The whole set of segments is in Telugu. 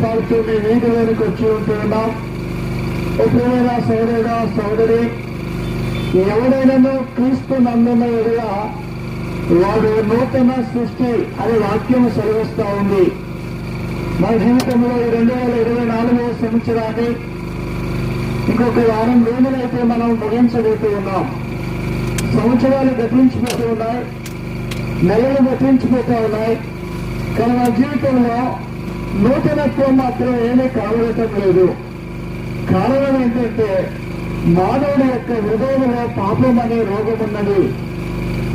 పాడుతూ మీ వీధిలోనికి వచ్చి ఉంటున్నాం. ఎప్పుడైనా సోదరుడా సోదరి, ఎవడైనా క్రీస్తు నందున ఎదుట వాడు నూతన సృష్టి అనే వాక్యం సెలవిస్తా ఉంది. మన జీవితంలో 2024వ సంవత్సరాన్ని ఇంకొక వారం రోజులైతే మనం ముగించబోతూ ఉన్నాం. సంవత్సరాలు గతించిపోతూ ఉన్నాయి, నెలలు గతించిపోతూ ఉన్నాయి. కానీ మన జీవితంలో నూతనత్వం మాత్రం ఏమీ కనబడటం లేదు. కారణం ఏంటంటే మానవుడి యొక్క హృదయంలో పాపం అనే రోగం ఉన్నది.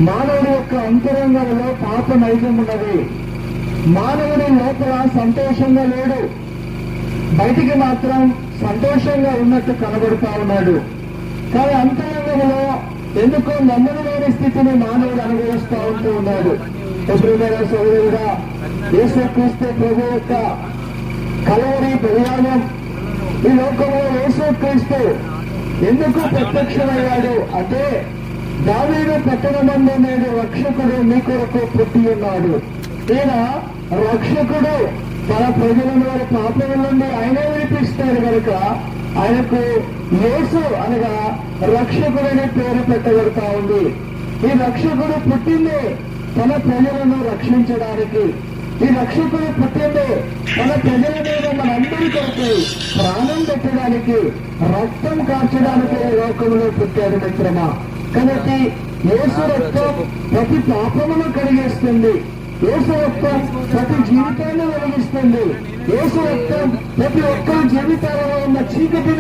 మానవుడి యొక్క అంతరంగంలో పాప నైజం ఉన్నది. మానవుడి లోపల సంతోషంగా లేడు, బయటికి మాత్రం సంతోషంగా ఉన్నట్టు కనబడుతా ఉన్నాడు. కానీ అంతరంగంలో ఎందుకో నెమ్మది లేని స్థితిని మానవుడు అనుభవిస్తూ ఉంటూ ఉన్నాడు. ఎప్పుడైనా సోదరుగా యేసుక్రీస్తు ప్రభు యొక్క కలవరి బలియాగం ఈ లోకంలో యేసుక్రీస్తు ఎందుకు ప్రత్యక్షమయ్యాడు అంటే, దావీదు పట్టణమందు నేడు రక్షకుడు మీ కొరకు పుట్టి ఉన్నాడు. ఈయన రక్షకుడు తన ప్రజలను వారి పాపముల నుండి ఆయనే విడిపిస్తాడు కనుక ఆయనకు యేసు అనగా రక్షకుడని పేరు పెట్టబడతా ఉంది. ఈ రక్షకుడు పుట్టింది తన ప్రజలను రక్షించడానికి. ఈ రక్షకుడు పుట్టింది మన ప్రజల మీద మనందరి కొరకు ప్రాణం పెట్టడానికి, రక్తం కార్చడానికి లోకంలో పుట్టాడు మిత్రమా. కాబట్టి యేసు రక్తం ప్రతి పాపమును కడిగేస్తుంది. యేసు రక్తం ప్రతి జీవితాన్ని వెలిగిస్తుంది. యేసు రక్తం ప్రతి ఒక్కరి జీవితాలలో ఉన్న చీకటిని